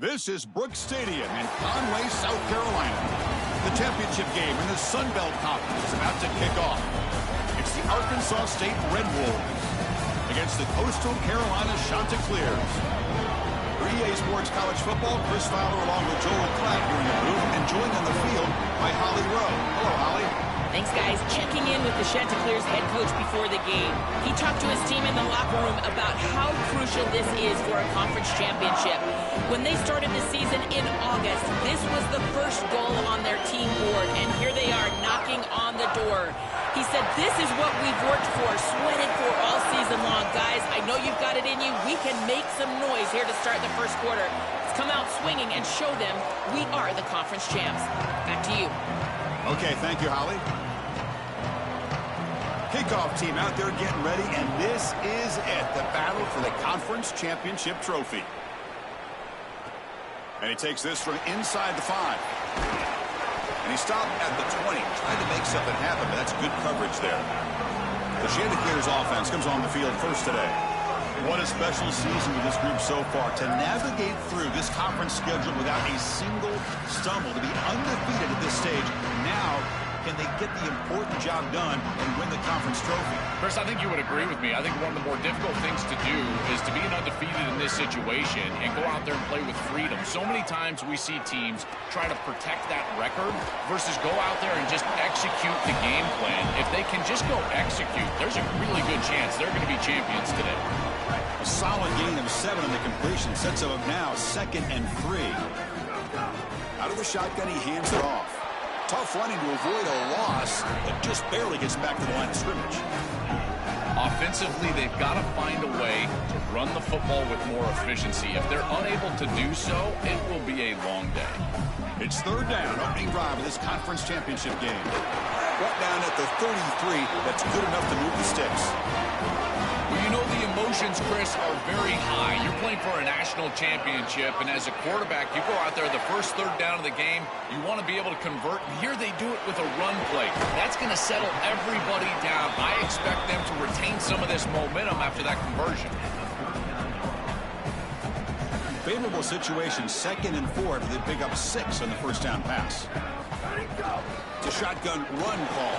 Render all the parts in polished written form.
This is Brooks Stadium in Conway, South Carolina. The championship game in the Sun Belt Conference is about to kick off. It's the Arkansas State Red Wolves against the Coastal Carolina Chanticleers. For EA Sports College Football, Chris Fowler along with Joel Klatt here in the booth and joined on the field by Holly Rowe. Hello, Holly. Thanks, guys. Checking in with the Chanticleers head coach before the game. He talked to his team in the locker room about how crucial this is for a conference championship. When they started the season in August, this was the first goal on their team board, and here they are knocking on the door. He said, this is what we've worked for, sweated for all season long. Guys, I know you've got it in you. We can make some noise here to start the first quarter. Let's come out swinging and show them we are the conference champs. Back to you. Okay, thank you, Holly. Kickoff team out there getting ready, and this is it, the battle for the conference championship trophy. And he takes this from inside the 5. And he stopped at the 20, trying to make something happen, but that's good coverage there. The Chanticleers offense comes on the field first today. What a special season for this group so far, to navigate through this conference schedule without a single stumble, to be undefeated at this stage. Now, can they get the important job done and win the conference trophy? Chris, I think you would agree with me. I think one of the more difficult things to do is to be undefeated in this situation and go out there and play with freedom. So many times we see teams try to protect that record versus go out there and just execute the game plan. If they can just go execute, there's a really good chance they're going to be champions today. A solid gain of 7 on the completion sets them up now 2nd and 3. Out of the shotgun, he hands it off. Tough running to avoid a loss, but just barely gets back to the line of scrimmage. Offensively, they've got to find a way to run the football with more efficiency. If they're unable to do so, it will be a long day. It's 3rd down, opening drive of this conference championship game. Brought down at the 33, that's good enough to move the sticks. Well, you know the emotions, Chris, are very high. You're playing for a national championship, and as a quarterback, you go out there the first 3rd down of the game, you want to be able to convert, and here they do it with a run play. That's going to settle everybody down. I expect them to retain some of this momentum after that conversion. Favorable situation, 2nd and 4 after they pick up 6 on the first down pass. It's a shotgun run call.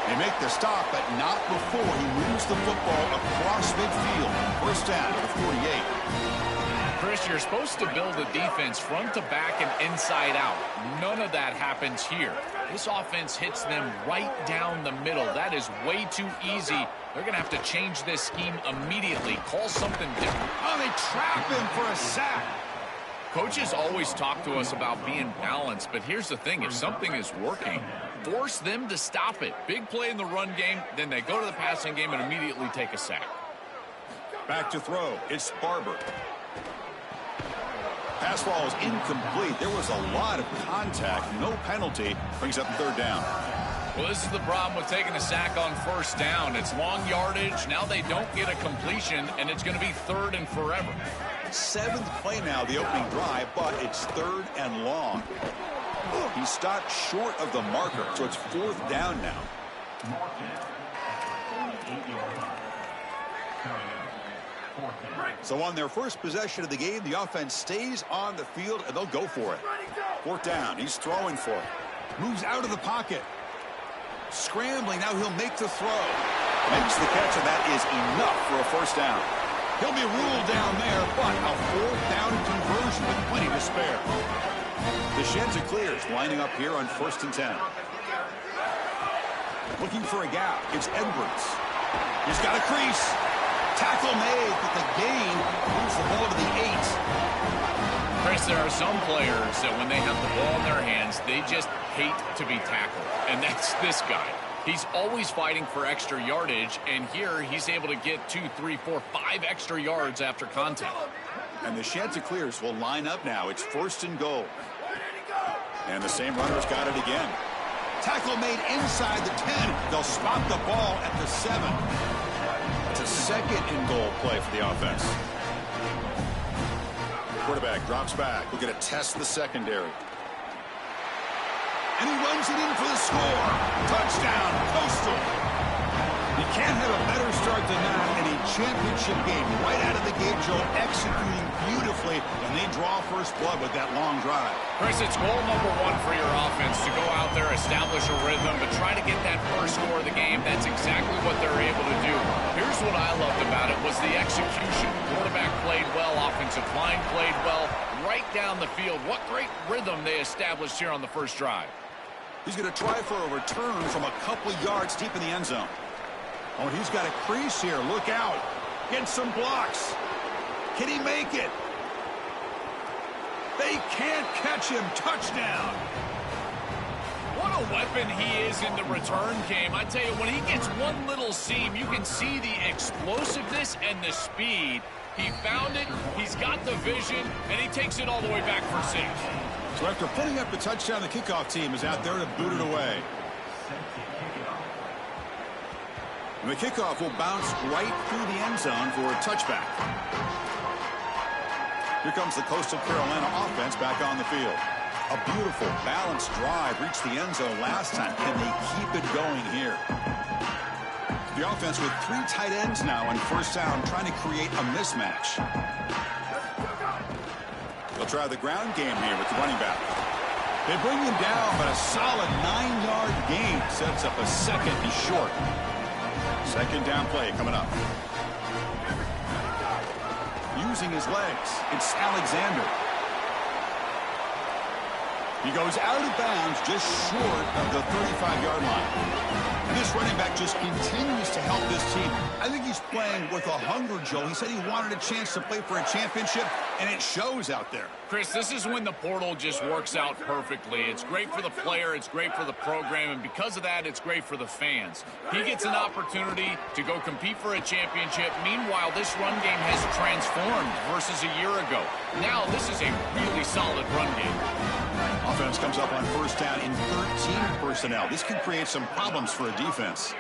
They make the stop, but not before he moves the football across midfield. First down to the 48. Chris, you're supposed to build a defense front to back and inside out. None of that happens here. This offense hits them right down the middle. That is way too easy. They're going to have to change this scheme immediately. Call something different. Oh, they trap him for a sack. Coaches always talk to us about being balanced, but here's the thing. If something is working, force them to stop it. Big play in the run game, then they go to the passing game and immediately take a sack. Back to throw. It's Barber. Pass ball is incomplete. There was a lot of contact. No penalty. Brings up 3rd down. Well, this is the problem with taking a sack on first down. It's long yardage. Now they don't get a completion, and it's going to be 3rd and forever. 7th play now, the opening drive, but it's 3rd and long. He stopped short of the marker, so it's 4th down now. So on their first possession of the game, the offense stays on the field, and they'll go for it. 4th down, he's throwing for it. Moves out of the pocket. Scrambling, now he'll make the throw. Makes the catch, and that is enough for a first down. He'll be ruled down there, but a 4th down conversion with plenty to spare. The Chanticleers lining up here on 1st and 10. Looking for a gap. It's Edwards. He's got a crease. Tackle made, but the gain moves the ball to the 8. Chris, there are some players that when they have the ball in their hands, they just hate to be tackled. And that's this guy. He's always fighting for extra yardage, and here he's able to get 2, 3, 4, 5 extra yards after contact. And the Chanticleers will line up now. It's 1st and goal. And the same runner's got it again. Tackle made inside the 10. They'll spot the ball at the 7. It's a 2nd and goal play for the offense. Quarterback drops back. We're going to test the secondary. And he runs it in for the score. Touchdown, Coastal. You can't have a better start than that in a championship game. Right out of the gate, Joe, executing beautifully, and they draw first blood with that long drive. Chris, it's goal number 1 for your offense to go out there, establish a rhythm, but try to get that first score of the game. That's exactly what they're able to do. Here's what I loved about it was the execution. Quarterback played well, offensive line played well, right down the field. What great rhythm they established here on the first drive. He's going to try for a return from a couple yards deep in the end zone. Oh, he's got a crease here. Look out. Get some blocks. Can he make it? They can't catch him. Touchdown. What a weapon he is in the return game. I tell you, when he gets one little seam, you can see the explosiveness and the speed. He found it, he's got the vision, and he takes it all the way back for 6. So after putting up the touchdown, the kickoff team is out there to boot it away. And the kickoff will bounce right through the end zone for a touchback. Here comes the Coastal Carolina offense back on the field. A beautiful, balanced drive reached the end zone last time. Can they keep it going here? The offense with 3 tight ends now on first down, trying to create a mismatch. They'll try the ground game here with the running back. They bring him down, but a solid 9-yard gain sets up a second and short. Second down play coming up. Using his legs, it's Alexander. He goes out of bounds just short of the 35-yard line. And this running back just continues to help this team. I think he's playing with a hunger, Joe. He said he wanted a chance to play for a championship, and it shows out there. Chris, this is when the portal just works out perfectly. It's great for the player, it's great for the program, and because of that, it's great for the fans. He gets an opportunity to go compete for a championship. Meanwhile, this run game has transformed versus a year ago. Now, this is a really solid run game. Offense comes up on first down in 13 personnel. This could create some problems for a defense.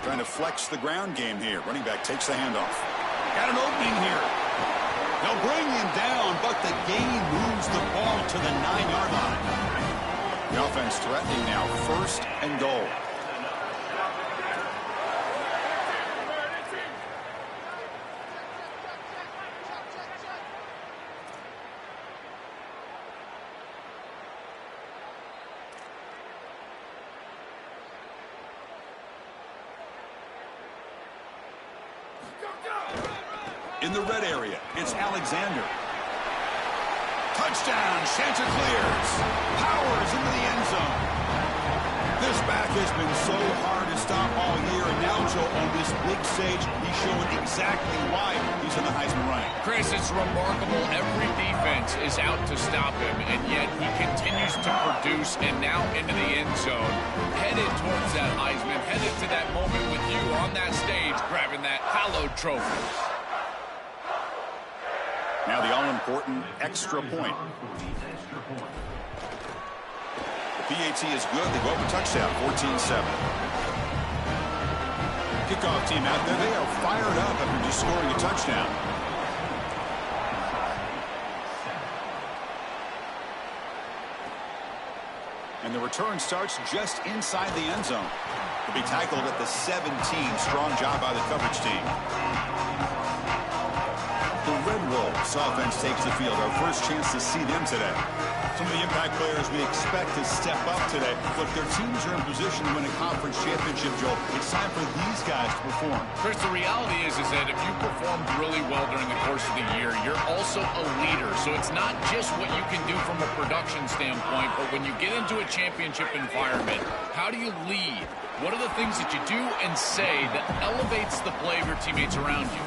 Trying to flex the ground game here. Running back takes the handoff. Got an opening here. They'll bring him down, but the gain moves the ball to the 9-yard line. The offense threatening now, first and goal. In the red area, it's Alexander. Touchdown, Chanticleers. Powers into the end zone. This back has been so hard to stop all year, and now, Joe, on this big stage, he's showing exactly why he's in the Heisman running. Chris, it's remarkable. Every defense is out to stop him, and yet he continues to produce, and now into the end zone, headed towards that Heisman, headed to that moment with you on that stage, grabbing that hallowed trophy. Now the all-important extra point. The PAT is good. They go over touchdown, 14-7. Kickoff team out there. They are fired up after just scoring a touchdown. And the return starts just inside the end zone. To be tackled at the 17. Strong job by the coverage team. The Red Wolves offense takes the field. Our first chance to see them today. Some of the impact players we expect to step up today. Look, their teams are in position to win a conference championship, Joe. It's time for these guys to perform. Chris, the reality is that if you performed really well during the course of the year, you're also a leader. So it's not just what you can do from a production standpoint, but when you get into a championship environment, how do you lead? What are the things that you do and say that elevates the play of your teammates around you?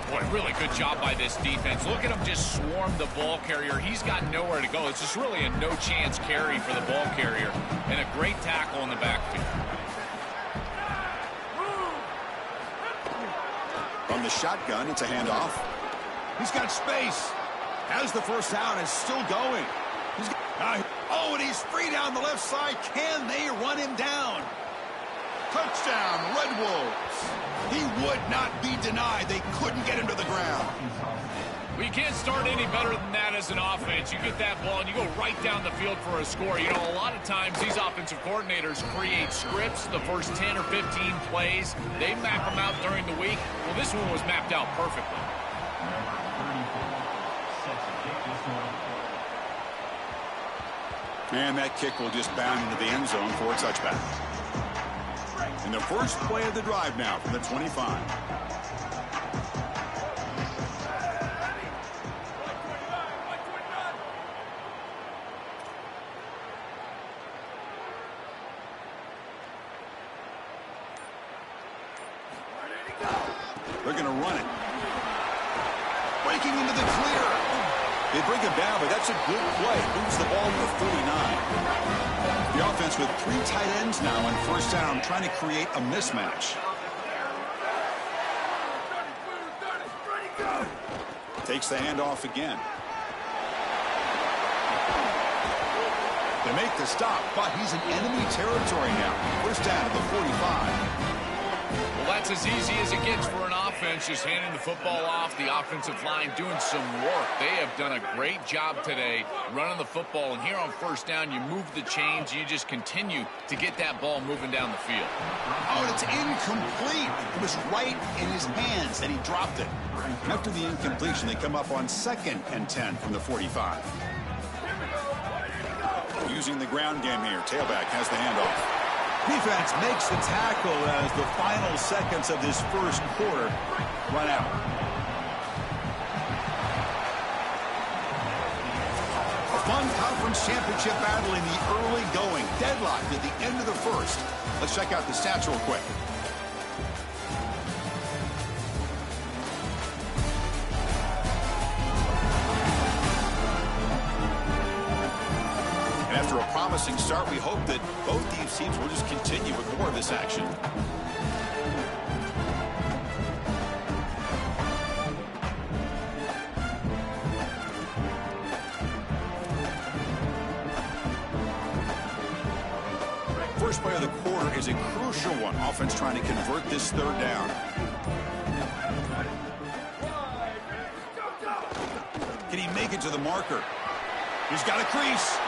Boy, really good job by this defense. Look at him just swarm the ball carrier. He's got nowhere to go. It's just really a no-chance carry for the ball carrier. And a great tackle in the backfield. From the shotgun, it's a handoff. He's got space. Has the first down. Is still going. Oh, and he's free down the left side. Can they run him down? Touchdown, Red Wolves. He would not be denied. They couldn't get him to the ground. Well, you can't start any better than that as an offense. You get that ball and you go right down the field for a score. You know, a lot of times these offensive coordinators create scripts, the first 10 or 15 plays. They map them out during the week. Well, this one was mapped out perfectly. And that kick will just bound into the end zone for a touchback. And the first play of the drive now from the 25. They're going to run it. Breaking into the clear. They bring him down, but that's a good play. Moves the ball to the 49. The offense with 3 tight ends now on first down, trying to create a mismatch. Takes the handoff again. They make the stop, but he's in enemy territory now. First down to the 45. That's as easy as it gets for an offense, just handing the football off. The offensive line doing some work. They have done a great job today running the football. And here on first down, you move the chains. You just continue to get that ball moving down the field. Oh, and it's incomplete. It was right in his hands, and he dropped it. After the incompletion, they come up on 2nd and 10 from the 45. Using the ground game here. Tailback has the handoff. Defense makes the tackle as the final seconds of this first quarter run out. A fun conference championship battle in the early going. Deadlocked at the end of the first. Let's check out the stats real quick. After a promising start, we hope that both these teams will just continue with more of this action. First play of the quarter is a crucial one. Offense trying to convert this third down. Can he make it to the marker? He's got a crease.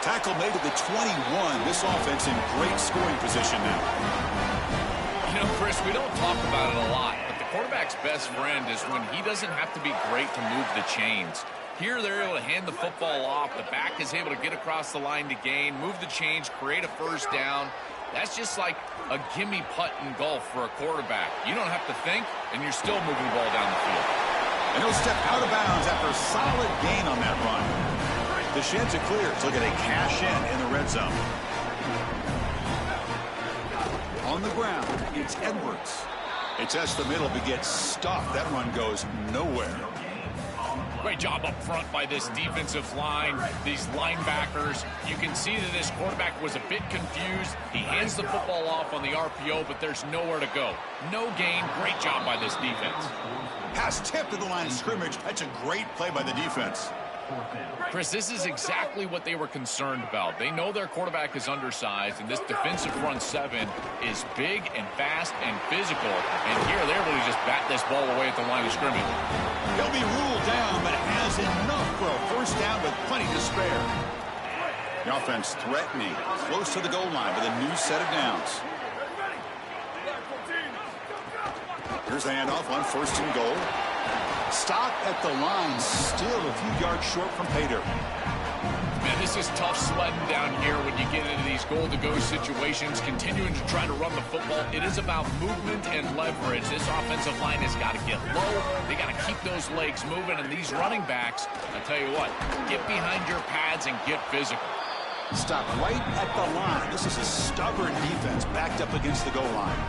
Tackle made at the 21. This offense in great scoring position now. You know, Chris, we don't talk about it a lot, but the quarterback's best friend is when he doesn't have to be great to move the chains. Here they're able to hand the football off. The back is able to get across the line to gain, move the chains, create a first down. That's just like a gimme putt in golf for a quarterback. You don't have to think, and you're still moving the ball down the field. And he'll step out of bounds after a solid gain on that run. The Chanticleers look at a cash in the red zone. On the ground, it's Edwards. It tests the middle but gets stuffed. That run goes nowhere. Great job up front by this defensive line, these linebackers. You can see that this quarterback was a bit confused. He hands the football off on the RPO, but there's nowhere to go. No gain. Great job by this defense. Pass tipped to the line of scrimmage. That's a great play by the defense. Chris, this is exactly what they were concerned about. They know their quarterback is undersized, and this defensive front seven is big and fast and physical. And here they're able to just bat this ball away at the line of scrimmage. He'll be ruled down, but has enough for a first down with plenty to spare. The offense threatening, close to the goal line with a new set of downs. Here's the handoff on 1st and goal. Stop at the line, still a few yards short from pay dirt. Man, this is tough sledding down here when you get into these goal-to-go situations, continuing to try to run the football. It is about movement and leverage. This offensive line has got to get low. They got to keep those legs moving, and these running backs, I tell you what, get behind your pads and get physical. Stop right at the line. This is a stubborn defense backed up against the goal line.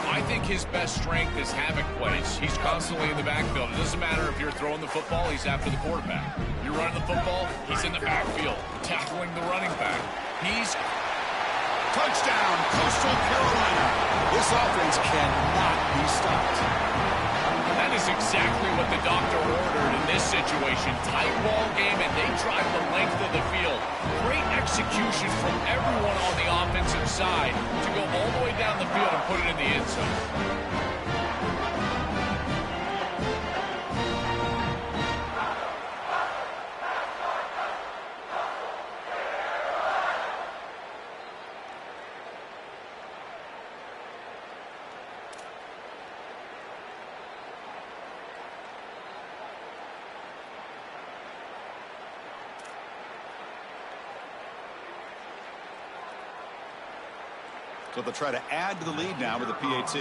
I think his best strength is havoc plays. He's constantly in the backfield. It doesn't matter if you're throwing the football, he's after the quarterback. You're running the football, he's in the backfield, tackling the running back. He's touchdown, Coastal Carolina. This offense cannot be stopped. That is exactly what the doctor ordered in this situation. Tight ball game, and they drive the length of the field. Great execution from everyone on the offensive side to go all the way down the field and put it in the end zone. So they'll try to add to the lead now with the PAT.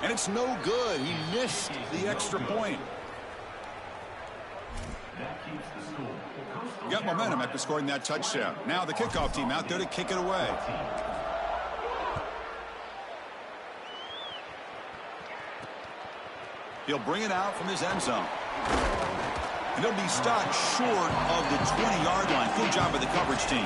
And it's no good. He missed the extra point. Got momentum after scoring that touchdown. Now the kickoff team out there to kick it away. He'll bring it out from his end zone. And he'll be stopped short of the 20-yard line. Good job by the coverage team.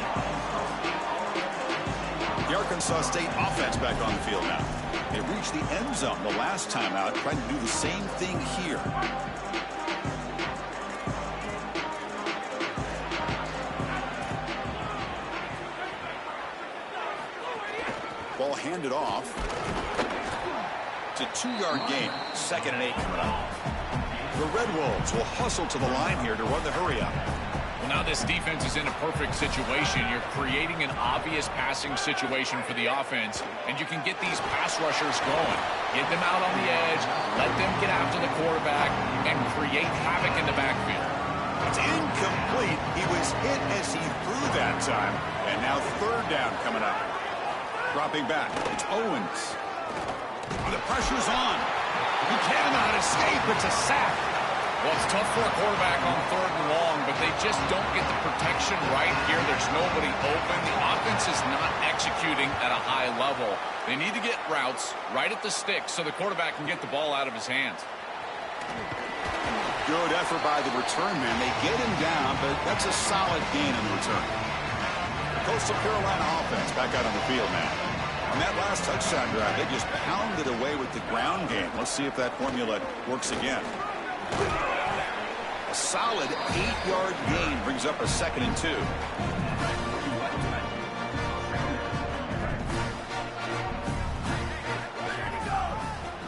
The Arkansas State offense back on the field now. They reached the end zone the last time out, trying to do the same thing here. ball handed off. It's a 2-yard gain. 2nd and 8 coming up. The Red Wolves will hustle to the line here to run the hurry up. Well, now this defense is in a perfect situation. You're creating an obvious passing situation for the offense, and you can get these pass rushers going. Get them out on the edge, let them get after the quarterback, and create havoc in the backfield. It's incomplete. He was hit as he threw that time. And now 3rd down coming up. Dropping back. It's Owens. The pressure's on. He cannot escape. It's a sack. Well, it's tough for a quarterback on 3rd and long, but they just don't get the protection right here. There's nobody open. The offense is not executing at a high level. They need to get routes right at the stick so the quarterback can get the ball out of his hands. Good effort by the return man. They get him down, but that's a solid gain in the return. Coastal Carolina offense back out on the field now. On that last touchdown drive, they just pounded away with the ground game. Let's see if that formula works again. A solid 8-yard gain brings up a 2nd and 2.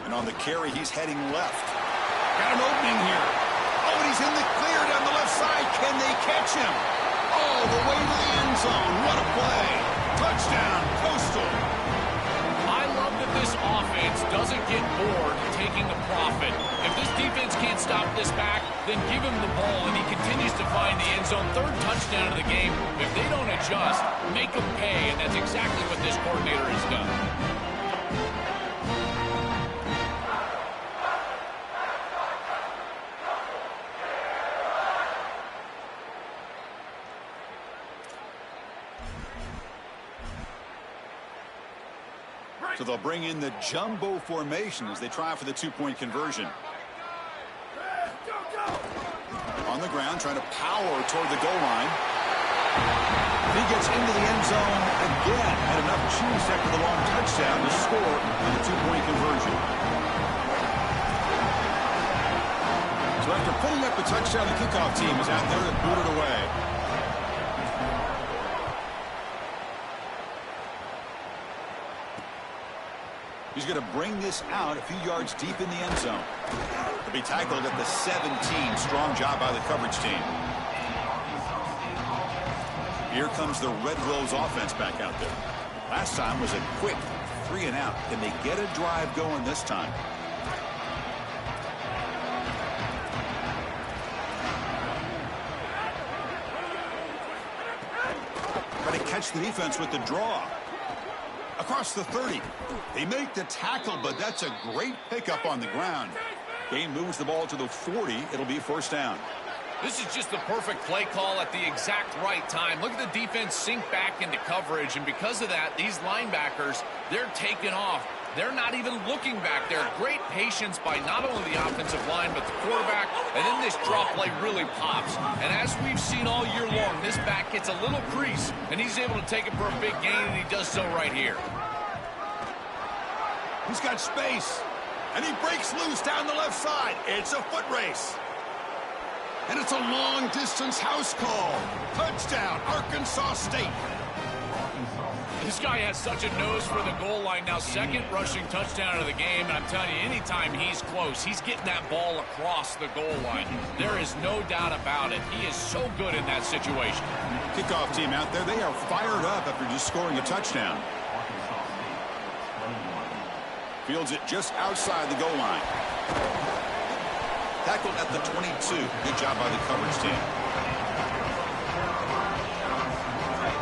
And on the carry, he's heading left. Got an opening here. Oh, and he's in the clear down the left side. Can they catch him? Oh, the way to the end zone. What a play. Touchdown, Coastal. I love that this offense doesn't get bored taking the profit. If this defense can't stop this back, then give him the ball, and he continues to find the end zone. 3rd touchdown of the game. If they don't adjust, make them pay, and that's exactly what this coordinator has done. So they'll bring in the jumbo formation as they try for the 2-point conversion. On the ground, trying to power toward the goal line. He gets into the end zone again. Had enough juice after the long touchdown to score on the 2-point conversion. So after putting up the touchdown, the kickoff team is out there to boot it away. He's going to bring this out a few yards deep in the end zone. He'll be tackled at the 17. Strong job by the coverage team. Here comes the Red Wolves offense back out there. Last time was a quick 3 and out. Can they get a drive going this time? Try to catch the defense with the draw. Across the 30. They make the tackle, but that's a great pickup on the ground. Game moves the ball to the 40. It'll be 1st down. This is just the perfect play call at the exact right time. Look at the defense sink back into coverage, and because of that, these linebackers, they're taking off. They're not even looking back there. Great patience by not only the offensive line, but the quarterback, and then this drop play really pops. And as we've seen all year long, this back gets a little crease, and he's able to take it for a big gain, and he does so right here. He's got space, and he breaks loose down the left side. It's a foot race. And it's a long-distance house call. Touchdown, Arkansas State. This guy has such a nose for the goal line now. 2nd rushing touchdown of the game, and I'm telling you, anytime he's close, he's getting that ball across the goal line. There is no doubt about it. He is so good in that situation. Kickoff team out there, they are fired up after just scoring a touchdown. Fields it just outside the goal line. Tackled at the 22. Good job by the coverage team.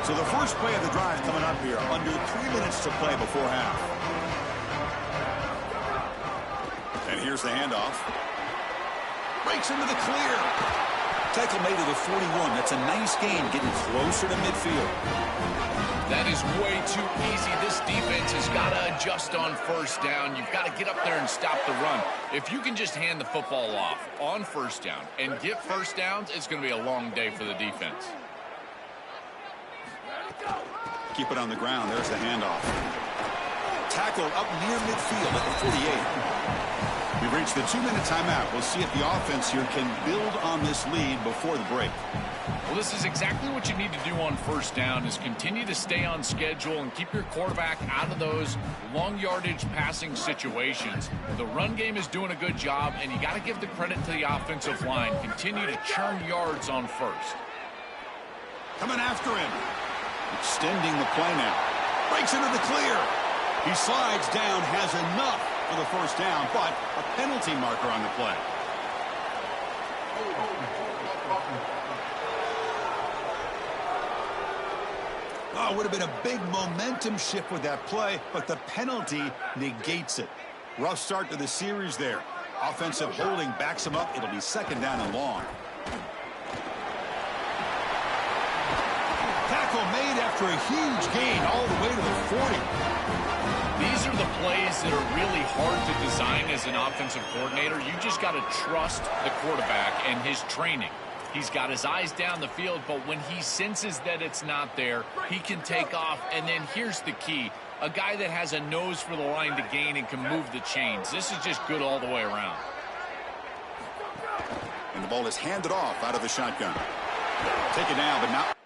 So the first play of the drive coming up here. Under 3 minutes to play before half. And here's the handoff. Breaks into the clear. Tackle made to the 41. That's a nice gain, getting closer to midfield. That is way too easy. This defense has got to adjust on 1st down. You've got to get up there and stop the run. If you can just hand the football off on 1st down and get 1st downs, it's going to be a long day for the defense. Keep it on the ground. There's the handoff. tackled up near midfield at the 48. We've reached the 2-minute timeout. We'll see if the offense here can build on this lead before the break. Well, this is exactly what you need to do on first down, is continue to stay on schedule and keep your quarterback out of those long yardage passing situations. The run game is doing a good job, and you got to give the credit to the offensive line. Continue to churn yards on first. Coming after him. Extending the play now. Breaks into the clear. He slides down, has enough for the first down, but a penalty marker on the play. Oh, it would have been a big momentum shift with that play, but the penalty negates it. Rough start to the series there. Offensive holding backs him up. It'll be second down and long. Tackle made after a huge gain all the way to the 40. These are the plays that are really hard to design as an offensive coordinator. You just got to trust the quarterback and his training. He's got his eyes down the field, but when he senses that it's not there, he can take off. And then here's the key. A guy that has a nose for the line to gain and can move the chains. This is just good all the way around. And the ball is handed off out of the shotgun. Take it now, but not.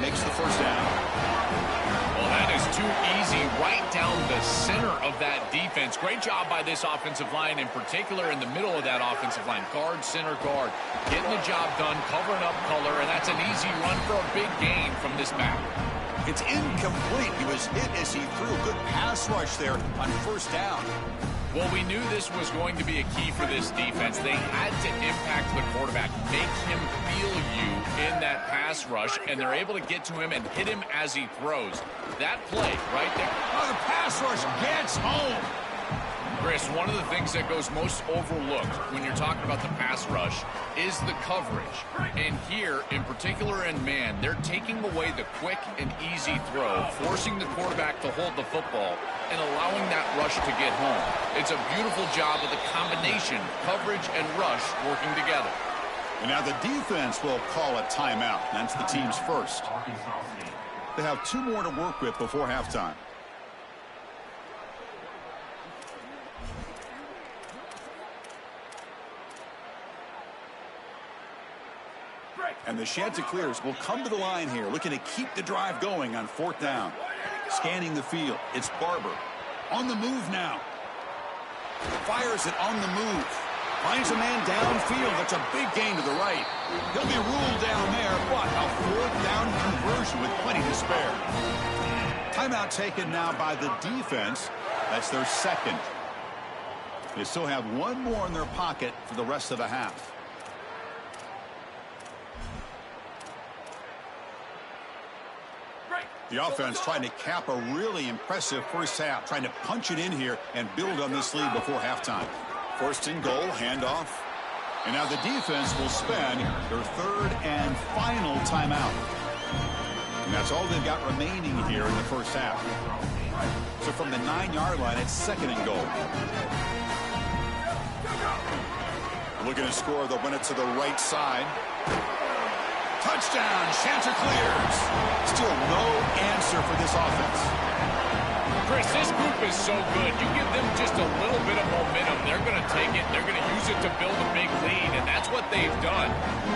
Makes the first down. Well, that is too easy right down the center of that defense. Great job by this offensive line, in particular in the middle of that offensive line. Guard, center, guard. Getting the job done, covering up color, and that's an easy run for a big gain from this back. It's incomplete. He was hit as he threw a good pass rush there on first down. Well, we knew this was going to be a key for this defense. They had to impact the quarterback, make him feel you in that pass rush, and they're able to get to him and hit him as he throws. That play right there. Oh, the pass rush gets home. Chris, one of the things that goes most overlooked when you're talking about the pass rush is the coverage. And here, in particular in man, they're taking away the quick and easy throw, forcing the quarterback to hold the football and allowing that rush to get home. It's a beautiful job of the combination, coverage and rush working together. And now the defense will call a timeout. That's the team's first. They have 2 more to work with before halftime. And the Chanticleers will come to the line here, looking to keep the drive going on 4th down. Scanning the field, it's Barber. On the move now. Fires it on the move. Finds a man downfield. That's a big gain to the right. He'll be ruled down there, but a 4th down conversion with plenty to spare. Timeout taken now by the defense. That's their second. They still have 1 more in their pocket for the rest of the half. The offense trying to cap a really impressive first half, trying to punch it in here and build on this lead before halftime. 1st and goal, handoff. And now the defense will spend their 3rd and final timeout. And that's all they've got remaining here in the first half. So from the 9-yard line, it's 2nd and goal. Looking to score, they'll win it to the right side. Touchdown, Chanticleers. Still no answer for this offense. Chris, this group is so good. You give them just a little bit of momentum, they're going to take it, they're going to use it to build a big lead, and that's what they've done.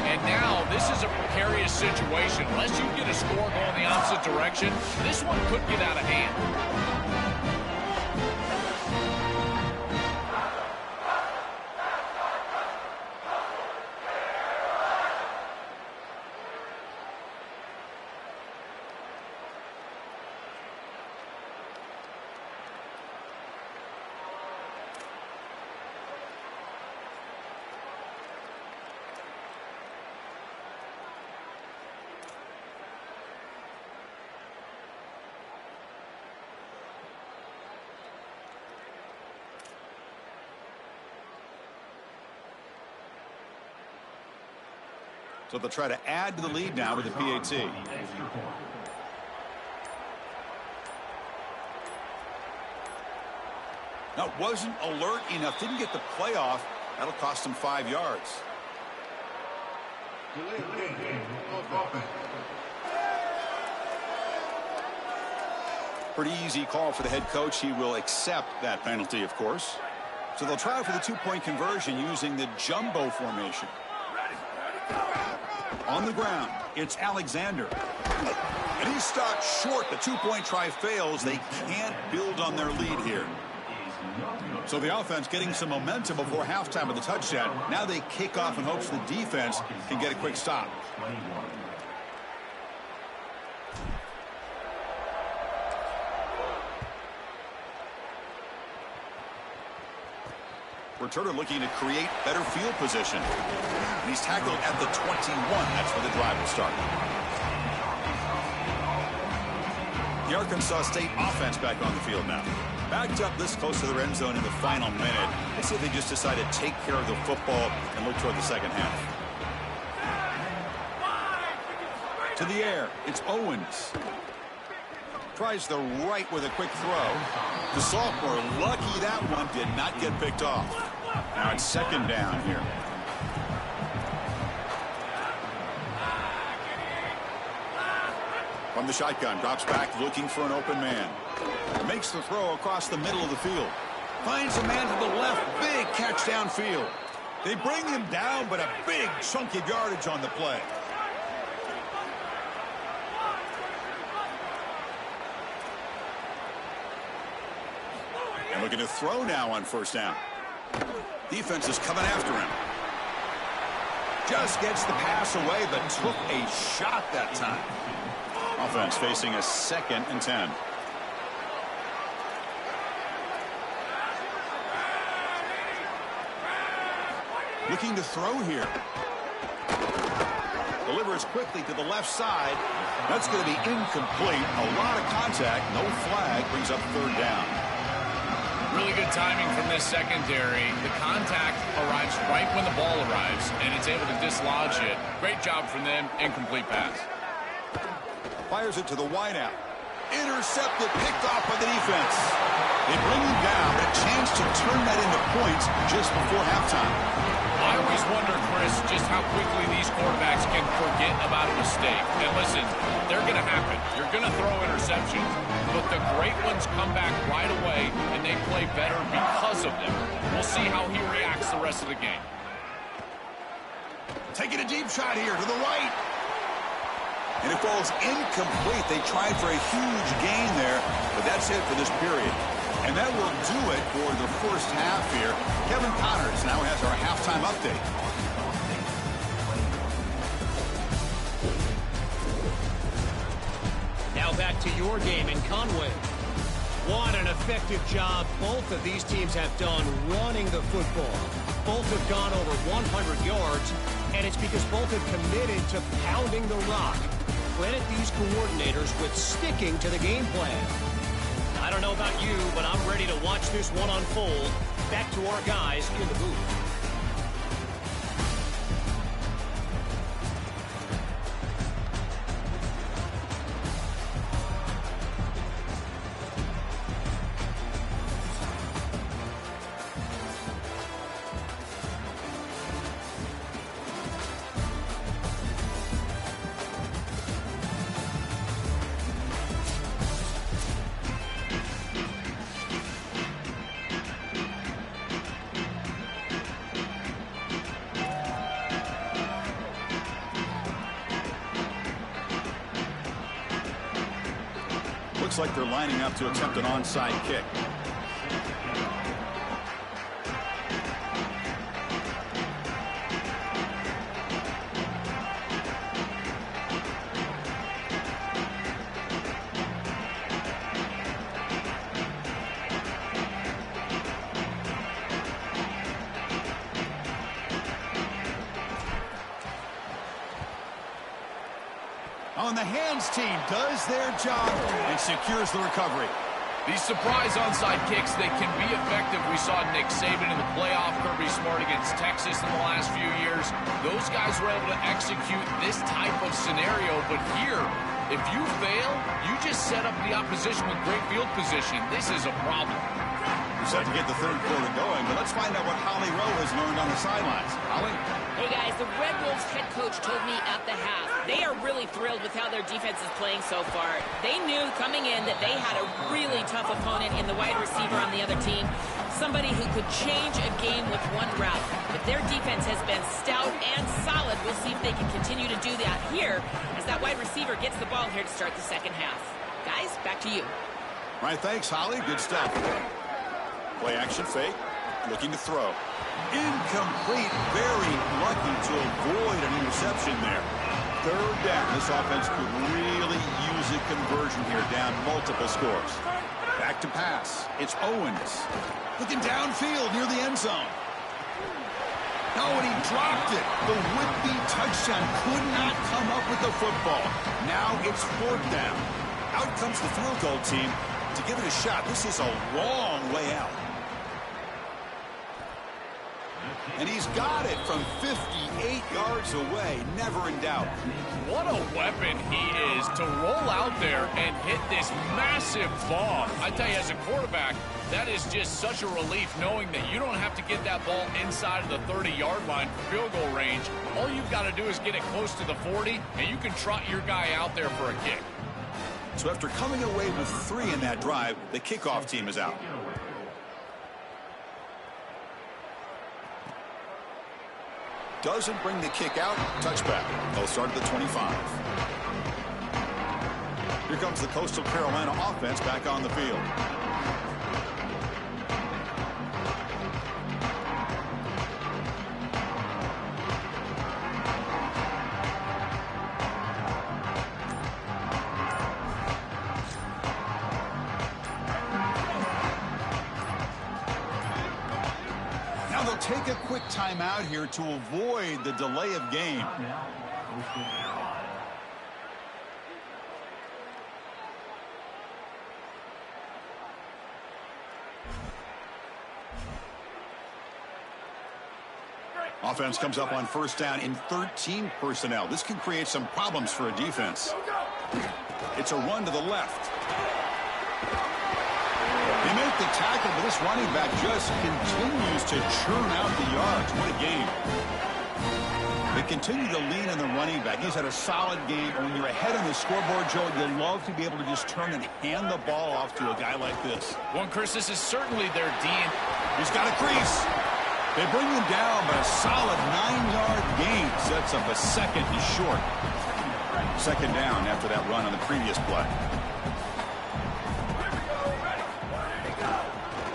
And now, this is a precarious situation. Unless you get a score going the opposite direction, this one could get out of hand. So they'll try to add to the lead now with the PAT. Now, wasn't alert enough, didn't get the play off. That'll cost him 5 yards. Pretty easy call for the head coach. He will accept that penalty, of course. So they'll try for the 2-point conversion using the jumbo formation. On the ground, it's Alexander. And he's stopped short. The 2-point try fails. They can't build on their lead here. So the offense getting some momentum before halftime with the touchdown. Now they kick off in hopes the defense can get a quick stop. Returner looking to create better field position. And he's tackled at the 21. That's where the drive will start. The Arkansas State offense back on the field now. Backed up this close to the end zone in the final minute. Let's see if they just decide to take care of the football and look toward the second half. To the air, it's Owens. Tries the right with a quick throw. The sophomore, lucky that one did not get picked off. Now it's 2nd down here. From the shotgun, drops back looking for an open man. Makes the throw across the middle of the field. Finds a man to the left, big catch downfield. They bring him down, but a big chunk of yardage on the play. And looking to throw now on 1st down. Defense is coming after him. Just gets the pass away, but took a shot that time. Offense facing a 2nd and 10. Looking to throw here. Delivers quickly to the left side. That's going to be incomplete. A lot of contact. No flag. Brings up third down. Really good timing from this secondary. The contact arrives right when the ball arrives, and it's able to dislodge it. Great job from them. Incomplete pass. Fires it to the wideout. Intercepted. Picked off by the defense. They bring him down. A chance to turn that into points just before halftime. I always wonder, Chris, just how quickly these quarterbacks can forget about a mistake. And listen, they're going to happen. You're going to throw interceptions, but the great ones come back right away, and they play better because of them. We'll see how he reacts the rest of the game. Taking a deep shot here to the right. And it falls incomplete. They tried for a huge gain there, but that's it for this period. And that will do it for the first half here. Kevin Connors now has our halftime update. Now back to your game in Conway. What an effective job both of these teams have done running the football. Both have gone over 100 yards, and it's because both have committed to pounding the rock. Credit these coordinators with sticking to the game plan. I don't know about you, but I'm ready to watch this one unfold. Back to our guys in the booth. Looks like they're lining up to attempt an onside kick. On the hands team does their job and secures the recovery. These surprise onside kicks, they can be effective. We saw Nick Saban in the playoff, Kirby Smart against Texas in the last few years. Those guys were able to execute this type of scenario, but here, if you fail, you just set up the opposition with great field position. This is a problem. We're set to get the third quarter going, but let's find out what Holly Rowe has learned on the sidelines. Holly? Hey guys, the Red Wolves head coach told me at the half they are really thrilled with how their defense is playing so far. They knew coming in that they had a really tough opponent in the wide receiver on the other team, somebody who could change a game with one route. But their defense has been stout and solid. We'll see if they can continue to do that here as that wide receiver gets the ball here to start the second half. Guys, back to you. All right, thanks, Holly. Good stuff. Play action fake. Looking to throw. Incomplete. Very lucky to avoid an interception there. Third down. This offense could really use a conversion here, down multiple scores. Back to pass. It's Owens. Looking downfield near the end zone. No, and he dropped it. The would-be touchdown could not come up with the football. Now it's fourth down. Out comes the field goal team to give it a shot. This is a long way out. And he's got it from 58 yards away. Never in doubt. What a weapon he is to roll out there and hit this massive bomb. I tell you, as a quarterback, that is just such a relief knowing that you don't have to get that ball inside of the 30-yard line for field goal range. All you've got to do is get it close to the 40, and you can trot your guy out there for a kick. So after coming away with 3 in that drive, the kickoff team is out. Doesn't bring the kick out. Touchback. They'll start at the 25. Here comes the Coastal Carolina offense back on the field. take a quick timeout here to avoid the delay of game. Offense comes up on first down in 13 personnel. This can create some problems for a defense. It's a run to the left. They make the tackle, but this running back just continues to churn out the yards. What a game. They continue to lean on the running back. He's had a solid game. And when you're ahead on the scoreboard, Joe, you'll love to be able to just turn and hand the ball off to a guy like this. Well, Chris, this is certainly their D. He's got a crease. They bring him down, but a solid 9-yard gain sets up a second and short. Second down after that run on the previous play.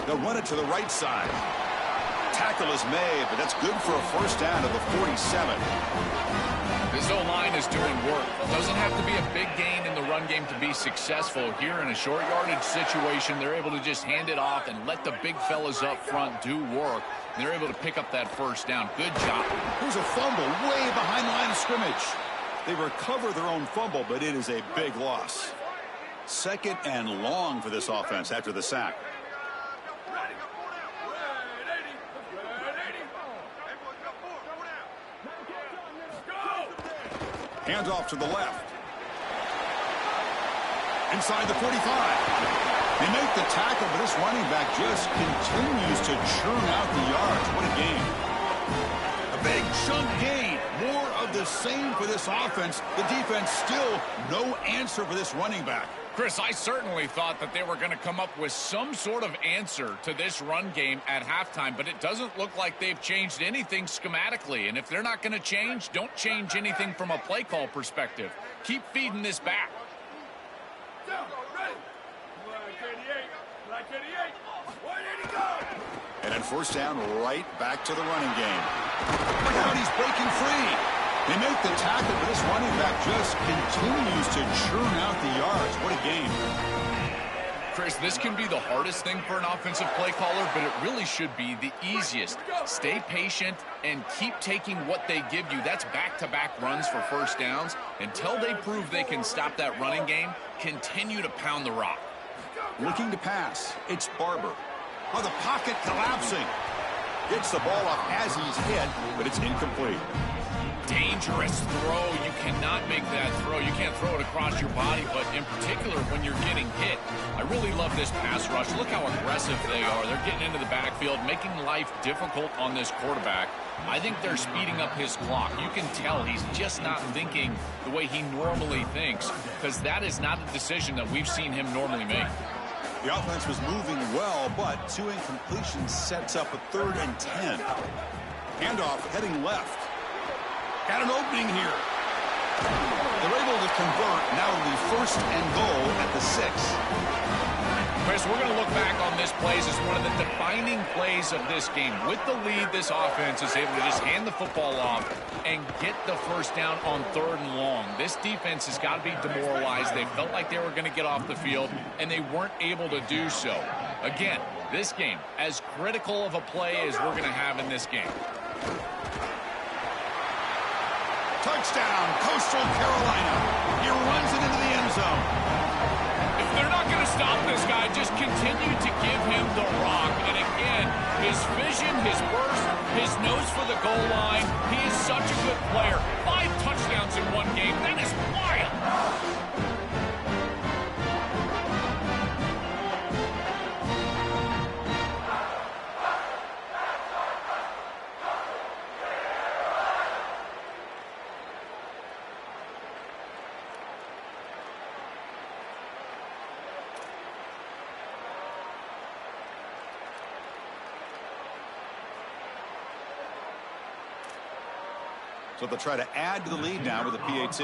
They'll run it to the right side. Tackle is made, but that's good for a first down to the 47. This O-line is doing work. Doesn't have to be a big gain in the run game to be successful. Here in a short yardage situation, they're able to just hand it off and let the big fellas up front do work. And they're able to pick up that first down. Good job. There's a fumble way behind the line of scrimmage. They recover their own fumble, but it is a big loss. Second and long for this offense after the sack. Hands off to the left. Inside the 45. They make the tackle, but this running back just continues to churn out the yards. What a game. A big chunk gain. More of the same for this offense. The defense still no answer for this running back. Chris, I certainly thought that they were going to come up with some sort of answer to this run game at halftime, but it doesn't look like they've changed anything schematically. And if they're not going to change, don't change anything from a play call perspective. Keep feeding this back. And then first down, right back to the running game. Look out, he's breaking free. They make the tackle, but this running back just continues to churn out the yards. What a game. Chris, this can be the hardest thing for an offensive play caller, but it really should be the easiest. Stay patient and keep taking what they give you. That's back-to-back runs for first downs. Until they prove they can stop that running game, continue to pound the rock. Looking to pass. It's Barber. Oh, the pocket collapsing. Gets the ball off as he's hit, but it's incomplete. Dangerous throw. You cannot make that throw. You can't throw it across your body, but in particular when you're getting hit. I really love this pass rush. Look how aggressive they are. They're getting into the backfield, making life difficult on this quarterback. I think they're speeding up his clock. You can tell he's just not thinking the way he normally thinks, because that is not a decision that we've seen him normally make. The offense was moving well, but two incompletions sets up a 3rd and 10. Handoff heading left. Got an opening here. They're able to convert. Now it'll be 1st and goal at the 6. Chris, we're going to look back on this play as one of the defining plays of this game. With the lead, this offense is able to just hand the football off and get the first down on 3rd and long. This defense has got to be demoralized. They felt like they were going to get off the field, and they weren't able to do so. Again, this game, as critical of a play as we're going to have in this game. Touchdown, Coastal Carolina. He runs it into the end zone. If they're not going to stop this guy, just continue to give him the rock. And again, his vision, his burst, his nose for the goal line, he is such a good player. 5 touchdowns in one game. That is wild. So they'll try to add to the lead now with a PAT.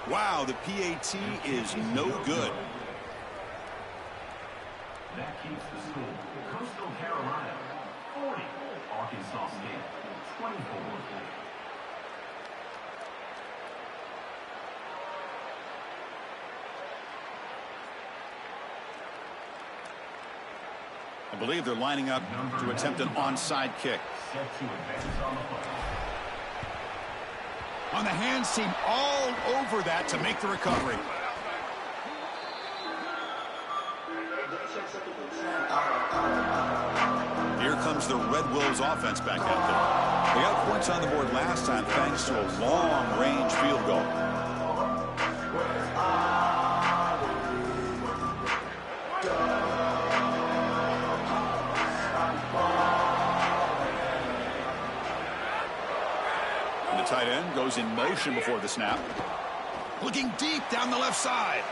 Wow, the PAT is no good. That keeps the score. Coastal Carolina 40, Arkansas State 24. believe they're lining up to attempt an onside kick. Set to advance on the play. On the hands team all over that to make the recovery. Here comes the Red Wolves offense back out there. They got points on the board last time thanks to a long-range field goal. And the tight end goes in motion before the snap. Looking deep down the left side.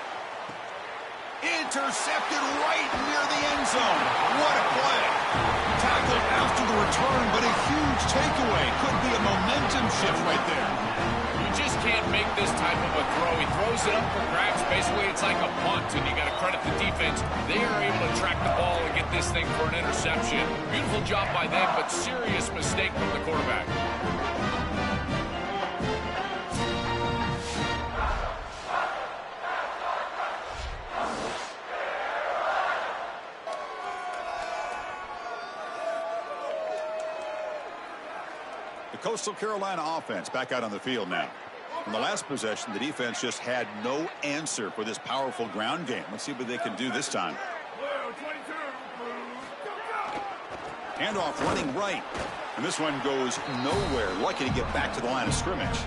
Intercepted right near the end zone. What a play. Tackled after the return, but a huge takeaway. Could be a momentum shift right there. You just can't make this type of a throw. He throws it up for grabs. Basically, it's like a punt, and you got to credit the defense. They are able to track the ball and get this thing for an interception. Beautiful job by them, but serious mistake from the quarterback. The Coastal Carolina offense back out on the field now. In the last possession, the defense just had no answer for this powerful ground game. Let's see what they can do this time. Handoff running right. And this one goes nowhere. Lucky to get back to the line of scrimmage.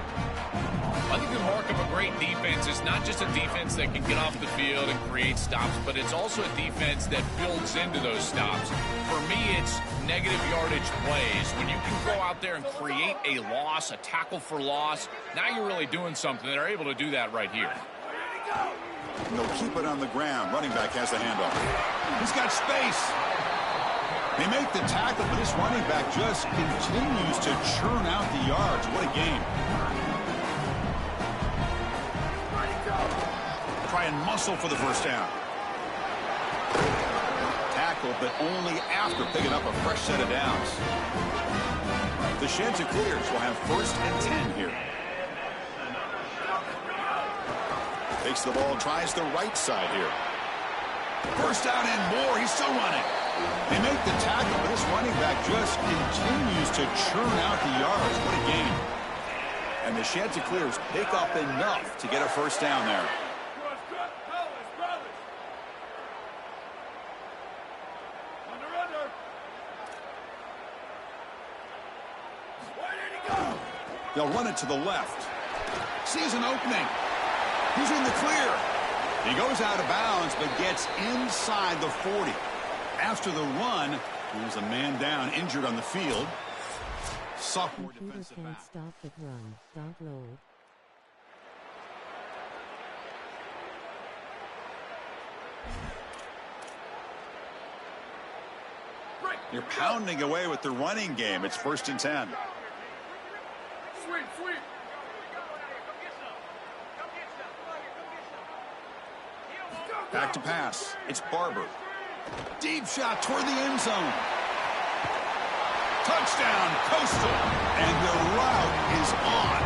I think the mark of a great defense is not just a defense that can get off the field and create stops, but it's also a defense that builds into those stops. For me, it's negative yardage plays. When you can go out there and create a loss, a tackle for loss, now you're really doing something. They're able to do that right here. And they'll keep it on the ground. Running back has the handoff. He's got space. They make the tackle, but this running back just continues to churn out the yards. What a game. Try and muscle for the first down. Tackle, but only after picking up a fresh set of downs. The Chanticleers will have 1st and 10 here. Takes the ball, tries the right side here. First down and more. He's still running. They make the tackle, but this running back just continues to churn out the yards. What a game. And the Chanticleers pick up enough to get a first down there. They'll run it to the left. Sees an opening. He's in the clear. He goes out of bounds, but gets inside the 40. After the run, there's a man down, injured on the field. Sophomore defensive back. Can't stop the run. Don't load. You're pounding away with the running game. It's 1st and 10. Back to pass. It's Barber. Deep shot toward the end zone. Touchdown, Coastal. And the route is on.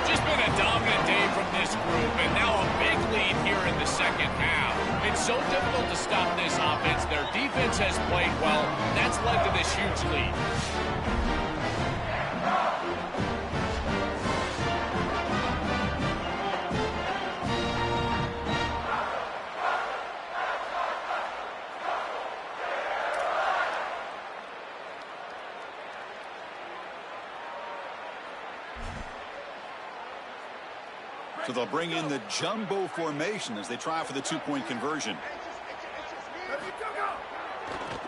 Just been a dominant day from this group, and now a big lead here in the second half. It's so difficult to stop this offense. Their defense has played well. That's led to this huge lead. So they'll bring in the jumbo formation as they try for the 2-point conversion.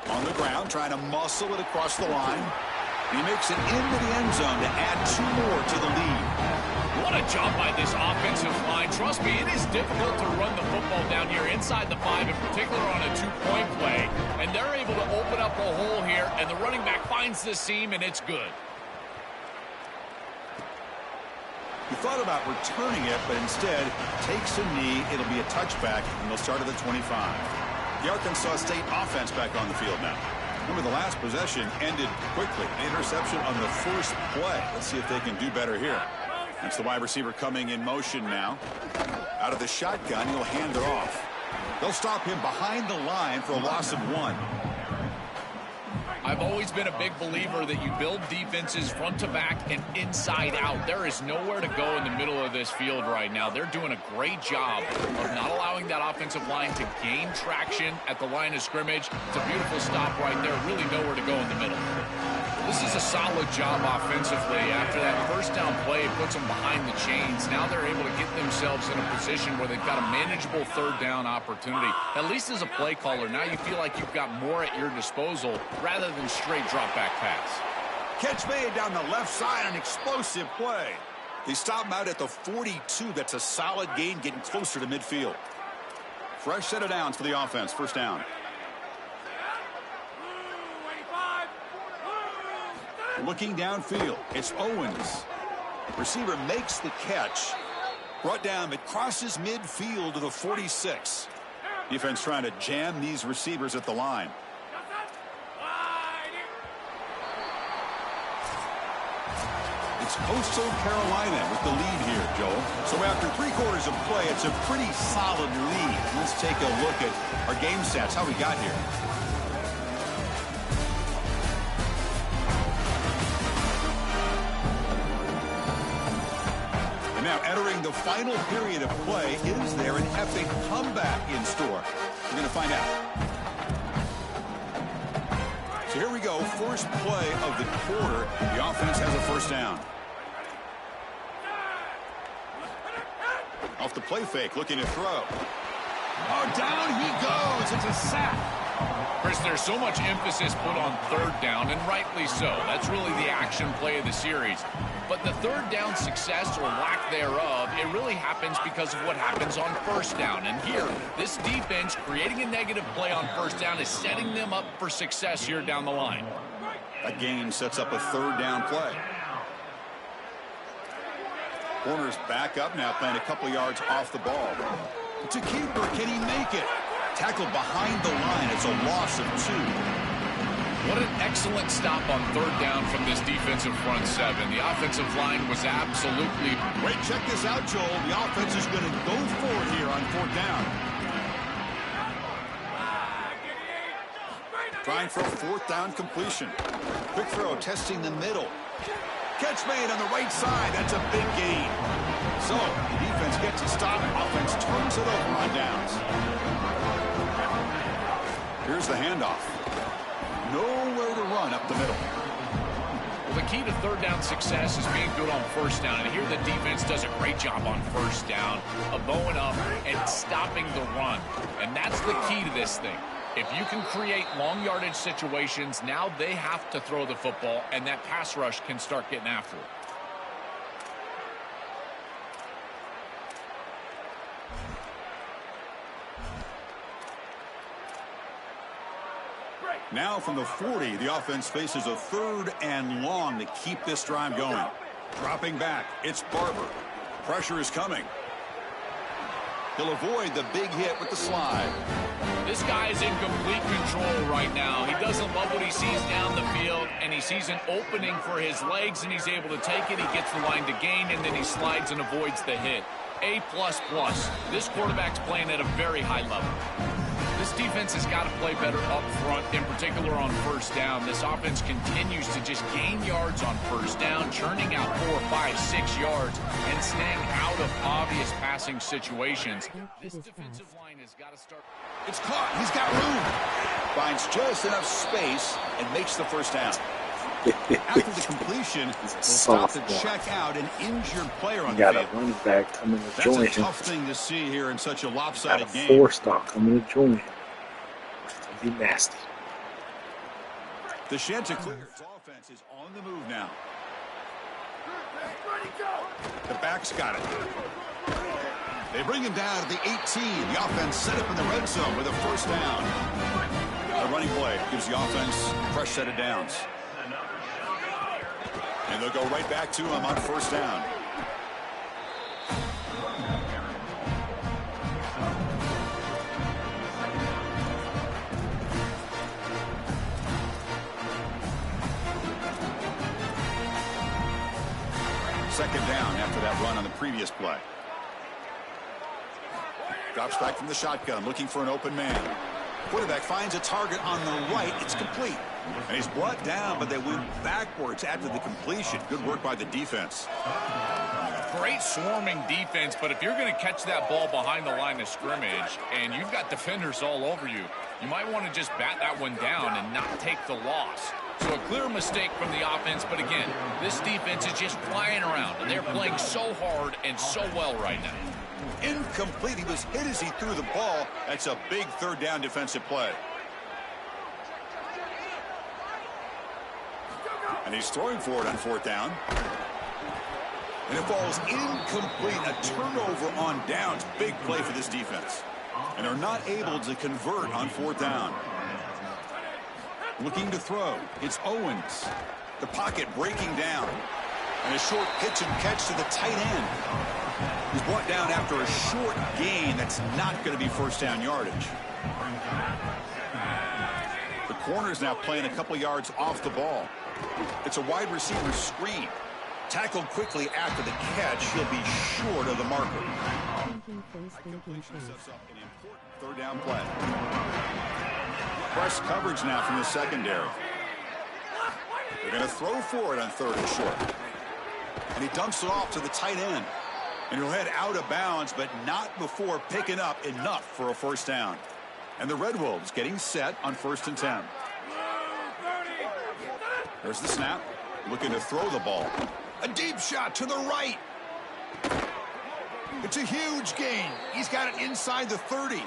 On the ground, trying to muscle it across the line. He makes it into the end zone to add 2 more to the lead. What a job by this offensive line. Trust me, it is difficult to run the football down here inside the 5, in particular on a 2-point play. And they're able to open up a hole here, and the running back finds the seam, and it's good. He thought about returning it, but instead takes a knee. It'll be a touchback, and they'll start at the 25. The Arkansas State offense back on the field now. Remember, the last possession ended quickly. An interception on the first play. Let's see if they can do better here. That's the wide receiver coming in motion now. Out of the shotgun, he'll hand it off. They'll stop him behind the line for a loss of 1. I've always been a big believer that you build defenses front to back and inside out. There is nowhere to go in the middle of this field right now. They're doing a great job of not allowing that offensive line to gain traction at the line of scrimmage. It's a beautiful stop right there. Really nowhere to go in the middle. This is a solid job offensively. After that first down play, it puts them behind the chains. Now they're able to get themselves in a position where they've got a manageable third down opportunity. At least as a play caller, now you feel like you've got more at your disposal rather than straight drop back pass. Catch made down the left side, an explosive play. They stop him out at the 42. That's a solid gain, getting closer to midfield. Fresh set of downs for the offense. First down. Looking downfield, it's Owens. Receiver makes the catch. Brought down, it crosses midfield to the 46. Defense trying to jam these receivers at the line. It's Coastal Carolina with the lead here, Joel. So after 3 quarters of play, it's a pretty solid lead. Let's take a look at our game stats, how we got here. Now entering the final period of play. Is there an epic comeback in store? We're going to find out. So here we go. First play of the quarter. The offense has a first down. Off the play fake, looking to throw. Oh, down he goes. It's a sack. Chris, there's so much emphasis put on third down, and rightly so. That's really the action play of the series. But the third down success or lack thereof, it really happens because of what happens on first down. And here, this defense creating a negative play on first down is setting them up for success here down the line. That gain sets up a third down play. Corner's back up now, playing a couple yards off the ball. It's a keeper. Can he make it? Tackled behind the line. It's a loss of 2. What an excellent stop on third down from this defensive front seven. The offensive line was absolutely... Wait, check this out, Joel. The offense is going to go forward here on fourth down. Trying for a fourth down completion. Quick throw, testing the middle. Catch made on the right side. That's a big gain. So, the defense gets a stop. Offense turns it over on downs. Here's the handoff. Nowhere to run up the middle. Well, the key to third down success is being good on first down. And here the defense does a great job on first down of bowing up and stopping the run. And that's the key to this thing. If you can create long yardage situations, now they have to throw the football, and that pass rush can start getting after it. Now from the 40, the offense faces a third and long to keep this drive going. Dropping back, it's Barber. Pressure is coming. He'll avoid the big hit with the slide. This guy is in complete control right now. He doesn't love what he sees down the field, and he sees an opening for his legs, and he's able to take it. He gets the line to gain, and then he slides and avoids the hit. A++. This quarterback's playing at a very high level. This defense has got to play better up front, in particular on first down. This offense continues to just gain yards on first down, churning out 4, 5, 6 yards, and staying out of obvious passing situations. This defensive line has got to start. It's caught. He's got room. Finds just enough space and makes the first down. After the completion, we'll stop to check out an injured player on the field. Got a running back coming to join him. That's a tough thing to see here in such a lopsided game. Got a 4-star coming to join him. Be nasty. The Chanticleers offense is on the move now. The back's got it. They bring him down to the 18. The offense set up in the red zone with a first down. A running play gives the offense a fresh set of downs. And they'll go right back to him on first down. Second down after that run on the previous play. Drops back from the shotgun, looking for an open man. Quarterback finds a target on the right. It's complete. And he's brought down, but they went backwards after the completion. Good work by the defense. Great swarming defense, but if you're going to catch that ball behind the line of scrimmage and you've got defenders all over you, you might want to just bat that one down and not take the loss. So a clear mistake from the offense, but again, this defense is just flying around, and they're playing so hard and so well right now. Incomplete. He was hit as he threw the ball. That's a big third down defensive play. And he's throwing for it on fourth down. And it falls incomplete. A turnover on downs. Big play for this defense. And are not able to convert on fourth down. Looking to throw. It's Owens. The pocket breaking down. And a short pitch and catch to the tight end. He's brought down after a short gain. That's not going to be first down yardage. The corner's now playing a couple yards off the ball. It's a wide receiver screen. Tackled quickly after the catch. He'll be short of the marker. Completion sets up an important third down play. Press coverage now from the secondary. They're going to throw for it on third and short. And he dumps it off to the tight end. And he'll head out of bounds, but not before picking up enough for a first down. And the Red Wolves getting set on 1st and 10. There's the snap. Looking to throw the ball. A deep shot to the right. It's a huge gain. He's got it inside the 30.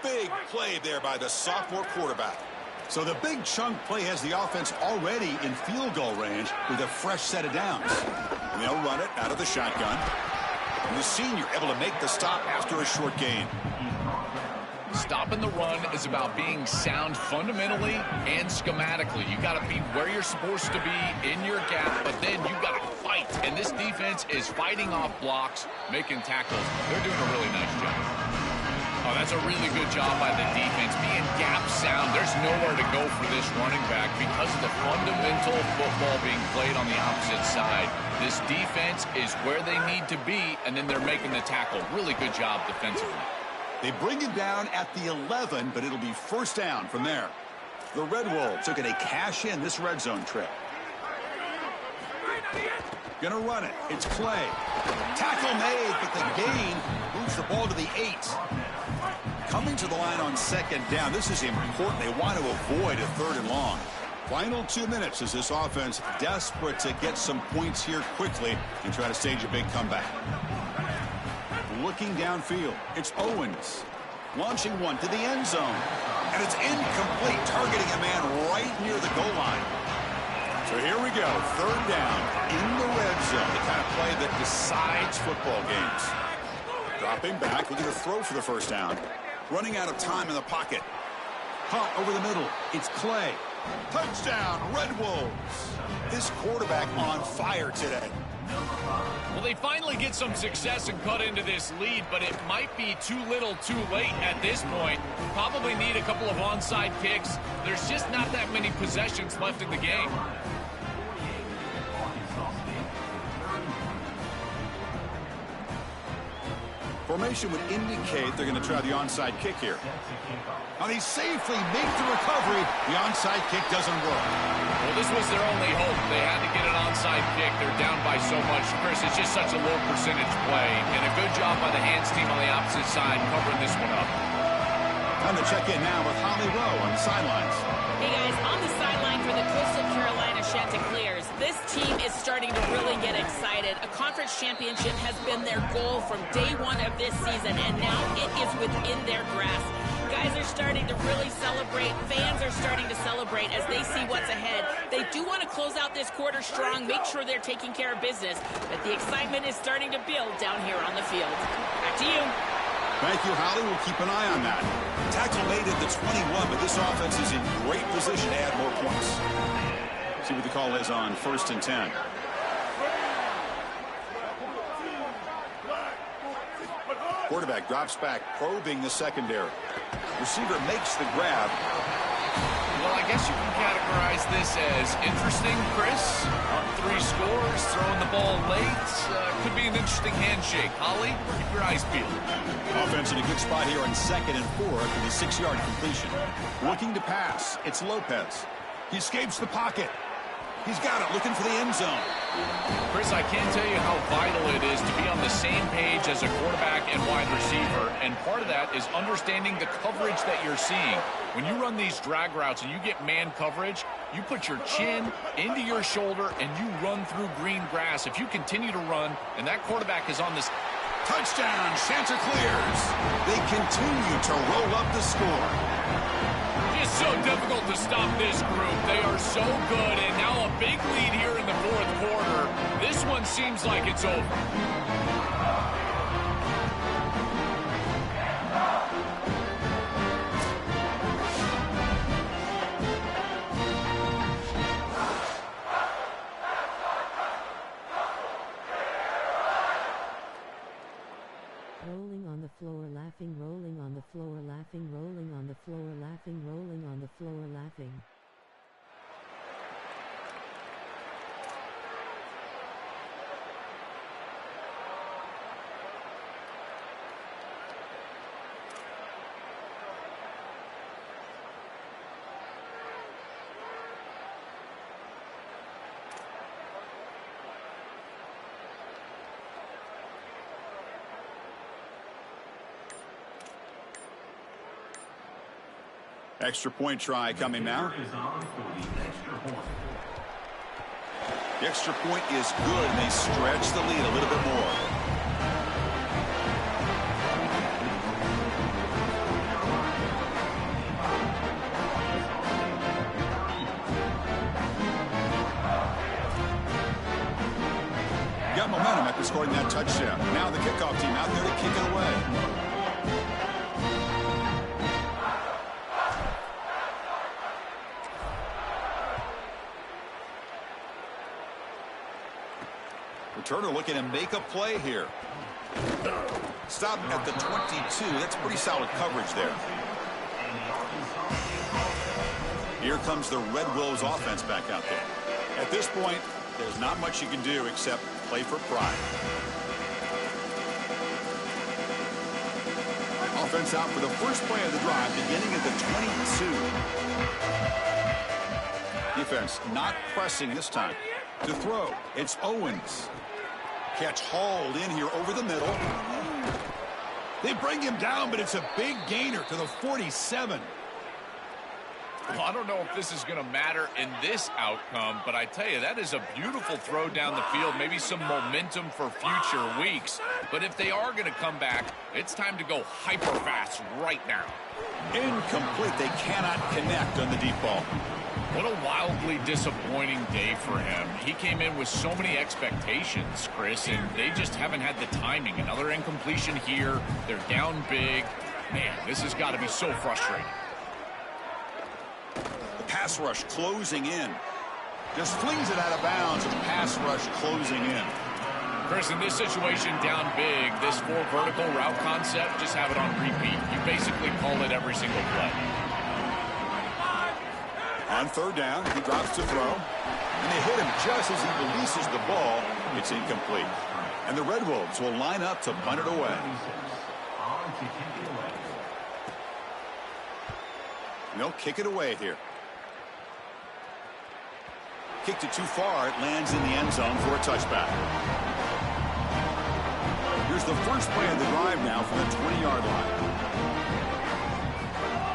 Big play there by the sophomore quarterback. So the big chunk play has the offense already in field goal range with a fresh set of downs. And they'll run it out of the shotgun. And the senior able to make the stop after a short gain. Stopping the run is about being sound fundamentally and schematically. You got to be where you're supposed to be in your gap, but then you got to fight. And this defense is fighting off blocks, making tackles. They're doing a really nice job. Oh, that's a really good job by the defense. Being gap sound, there's nowhere to go for this running back because of the fundamental football being played on the opposite side. This defense is where they need to be, and then they're making the tackle. Really good job defensively. They bring him down at the 11, but it'll be first down from there. The Red Wolves are going to cash in this red zone trip. Going to run it. It's Clay. Tackle made, but the gain moves the ball to the 8. Coming to the line on second down. This is important. They want to avoid a third and long. Final 2 minutes as this offense desperate to get some points here quickly and try to stage a big comeback. Looking downfield, it's Owens. Launching one to the end zone. And it's incomplete, targeting a man right near the goal line. So here we go, third down in the red zone, the kind of play that decides football games. Dropping back, looking to throw for the first down. Running out of time in the pocket. Pump over the middle, it's Clay. Touchdown, Red Wolves. This quarterback on fire today. Well, they finally get some success and cut into this lead, but it might be too little too late at this point. Probably need a couple of onside kicks. There's just not that many possessions left in the game. Formation would indicate they're going to try the onside kick here. Now they safely make the recovery. The onside kick doesn't work. Well, this was their only hope. They had to get an onside kick. They're down by so much. Chris, it's just such a low percentage play. And a good job by the hands team on the opposite side covering this one up. Time to check in now with Holly Rowe on the sidelines. Hey guys, on the sideline for the Coastal Carolina Chanticleers, this team is starting to really get excited. A conference championship has been their goal from day one of this season, and now it is within their grasp. Guys are starting to really celebrate. Fans are starting to celebrate as they see what's ahead. They do want to close out this quarter strong, make sure they're taking care of business, but the excitement is starting to build down here on the field. Back to you. Thank you, Holly. We'll keep an eye on that. Tackle made at the 21, but this offense is in great position to add more points. See what the call is on 1st and 10. Quarterback drops back, probing the secondary. Receiver makes the grab. Well, I guess you can categorize this as interesting, Chris. On 3 scores, throwing the ball late. Could be an interesting handshake. Holly, keep your eyes peeled. Offense in a good spot here on 2nd and 4 after the 6-yard completion. Looking to pass, it's Lopez. He escapes the pocket. He's got it, looking for the end zone. Chris, I can't tell you how vital it is to be on the same page as a quarterback and wide receiver, and part of that is understanding the coverage that you're seeing. When you run these drag routes and you get man coverage, you put your chin into your shoulder and you run through green grass. If you continue to run and that quarterback is on this... Touchdown, Chanticleers. They continue to roll up the score. It's so difficult to stop this group. They are so good, and now a big lead here in the fourth quarter. This one seems like it's over. Rolling on the floor laughing, rolling on the floor laughing, rolling on the floor laughing, rolling on the floor laughing. Extra point try coming now. The extra point is good, and they stretch the lead a little bit more. Got momentum after scoring that touchdown. Now the kickoff team out there to kick it away. Returner looking to make a play here. Stop at the 22. That's pretty solid coverage there. Here comes the Red Wolves offense back out there. At this point, there's not much you can do except play for pride. Offense out for the first play of the drive, beginning at the 22. Defense not pressing this time. To throw, it's Owens. Catch hauled in here over the middle. They bring him down, but it's a big gainer to the 47. Well, I don't know if this is going to matter in this outcome, but I tell you, that is a beautiful throw down the field, maybe some momentum for future weeks. But if they are going to come back, it's time to go hyper fast right now. Incomplete. They cannot connect on the deep ball. What a wildly disappointing day for him. He came in with so many expectations, Chris, and they just haven't had the timing. Another incompletion here. They're down big. Man, this has got to be so frustrating. The pass rush closing in. Just flings it out of bounds, and the pass rush closing in. Chris, in this situation, down big, this 4 vertical route concept, just have it on repeat. You basically call it every single play. On third down, he drops to throw. And they hit him just as he releases the ball. It's incomplete. And the Red Wolves will line up to punt it away. And they'll kick it away here. Kicked it too far. It lands in the end zone for a touchback. Here's the first play of the drive now from the 20-yard line.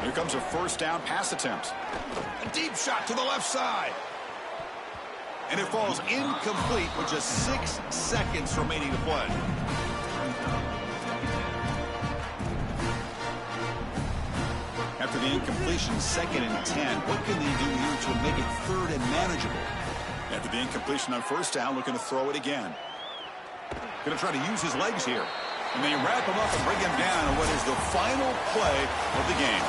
Here comes a first down pass attempt. A deep shot to the left side. And it falls incomplete with just 6 seconds remaining to play. After the incompletion, 2nd and 10. What can they do here to make it 3rd and manageable? After the incompletion on first down, looking to throw it again. Going to try to use his legs here. And they wrap him up and bring him down on what is the final play of the game.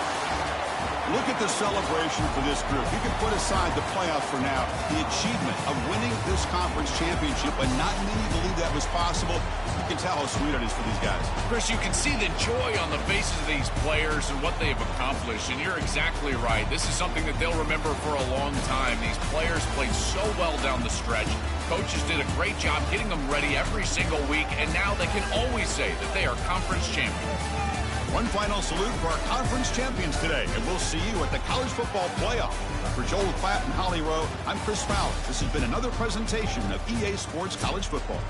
Look at the celebration for this group. You can put aside the playoffs for now. The achievement of winning this conference championship, but not many believe that was possible. You can tell how sweet it is for these guys. Chris, you can see the joy on the faces of these players and what they have accomplished, and you're exactly right. This is something that they'll remember for a long time. These players played so well down the stretch. Coaches did a great job getting them ready every single week, and now they can always say that they are conference champions. One final salute for our conference champions today, and we'll see you at the College Football Playoff. For Joel Klatt and Holly Rowe, I'm Chris Fowler. This has been another presentation of EA Sports College Football.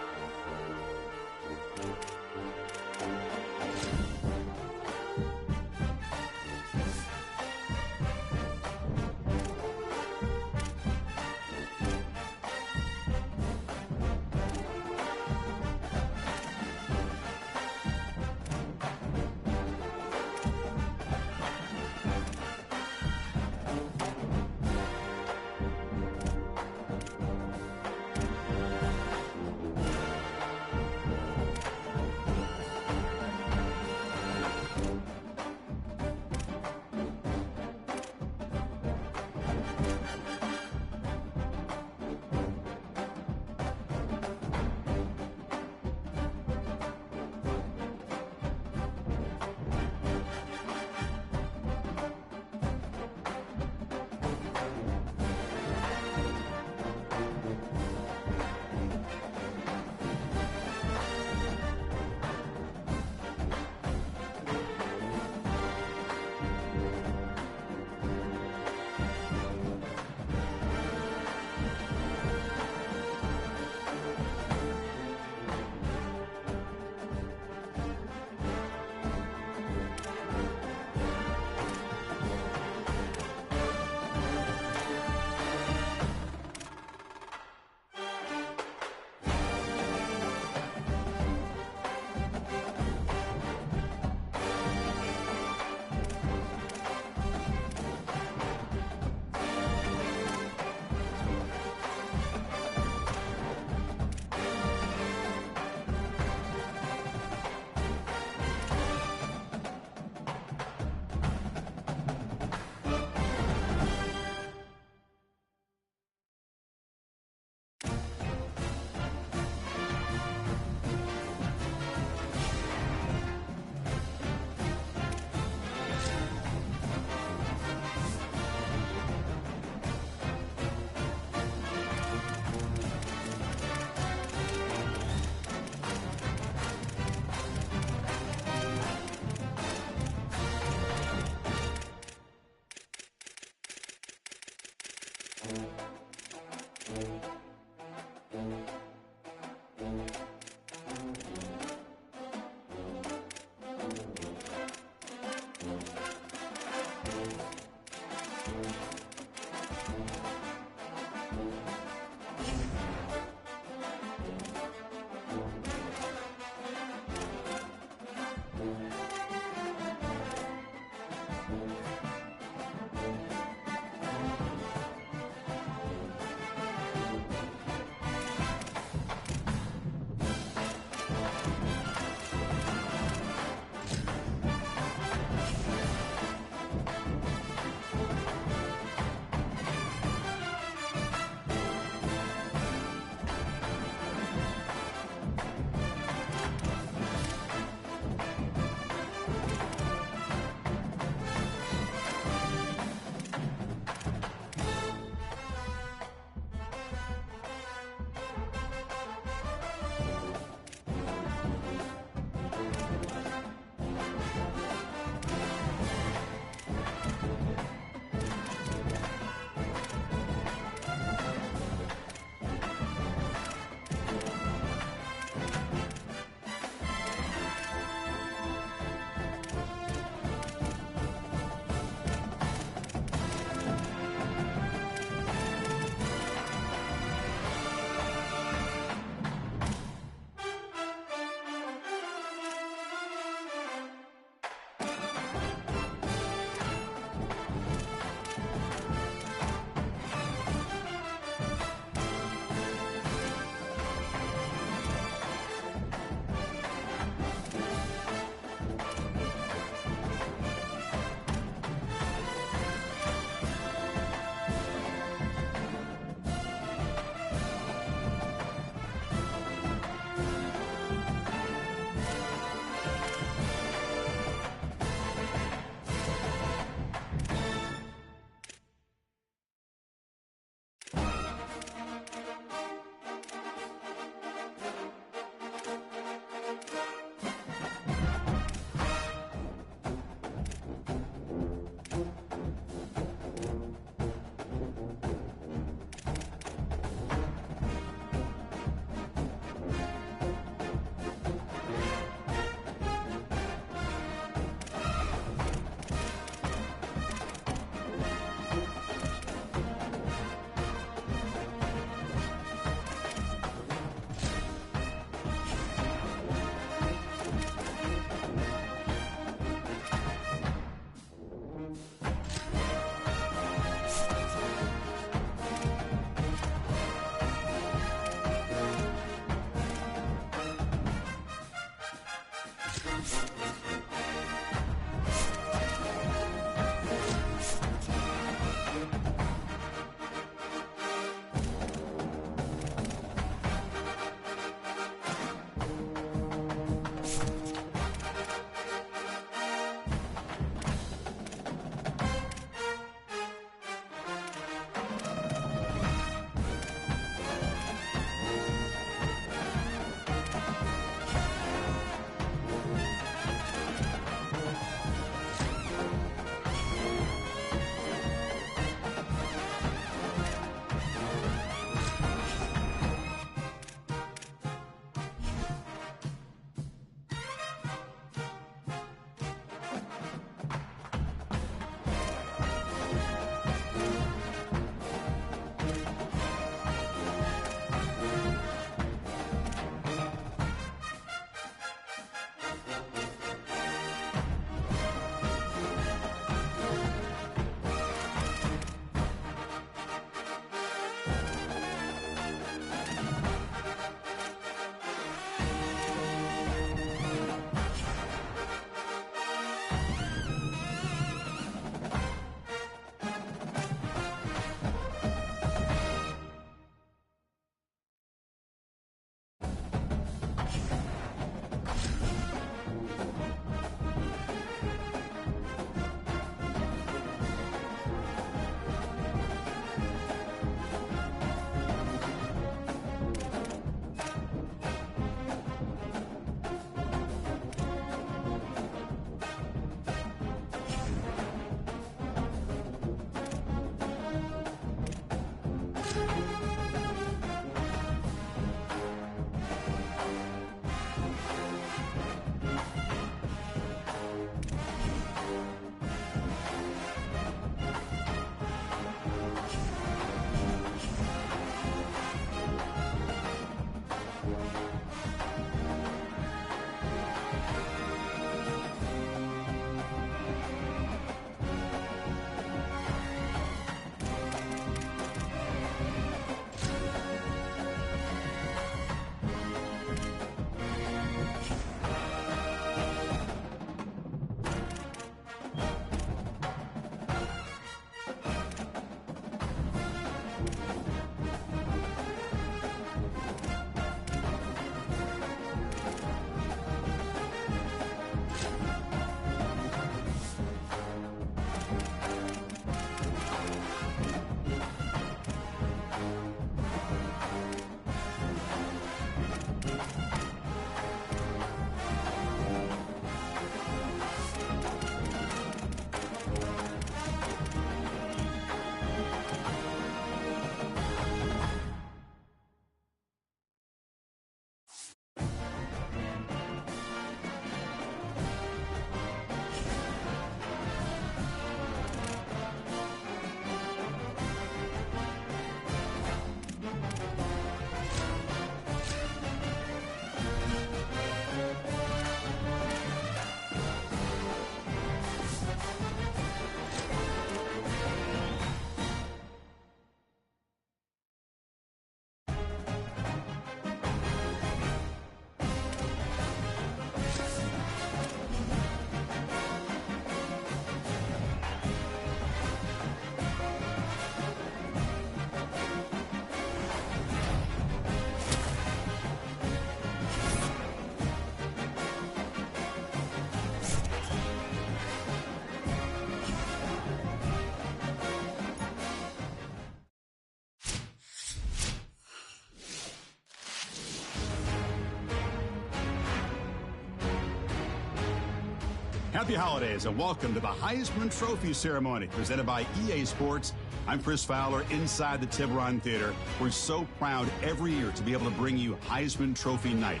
Happy holidays and welcome to the Heisman Trophy ceremony presented by EA Sports. I'm Chris Fowler inside the Tiburon Theater. We're so proud every year to be able to bring you Heisman Trophy night.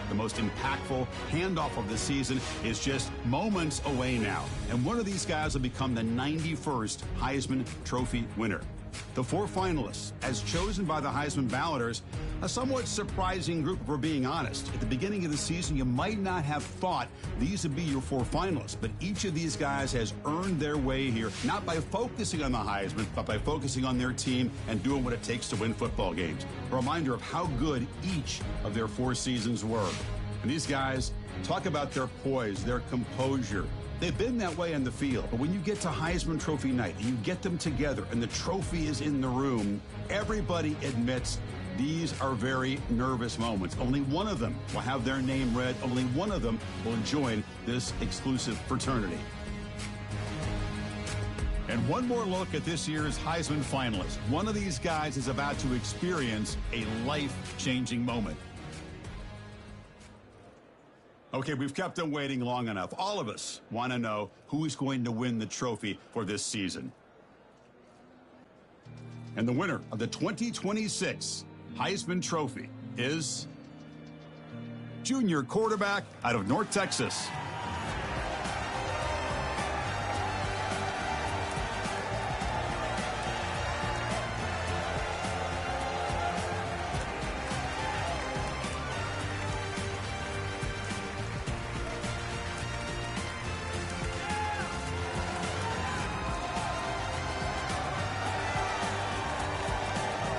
The most impactful handoff of the season is just moments away now. And one of these guys will become the 91st Heisman Trophy winner. The 4 finalists, as chosen by the Heisman balloters, a somewhat surprising group, if we're being honest. At the beginning of the season, you might not have thought these would be your 4 finalists, but each of these guys has earned their way here, not by focusing on the Heisman, but by focusing on their team and doing what it takes to win football games. A reminder of how good each of their 4 seasons were. And these guys talk about their poise, their composure. They've been that way on the field, but when you get to Heisman Trophy night, and you get them together and the trophy is in the room, everybody admits these are very nervous moments. Only one of them will have their name read. Only one of them will join this exclusive fraternity. And one more look at this year's Heisman finalists. One of these guys is about to experience a life-changing moment. Okay, we've kept them waiting long enough. All of us want to know who is going to win the trophy for this season. And the winner of the 2026 Heisman Trophy is junior quarterback out of North Texas.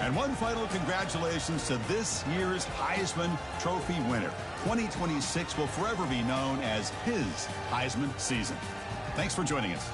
And one final congratulations to this year's Heisman Trophy winner. 2026 will forever be known as his Heisman season. Thanks for joining us.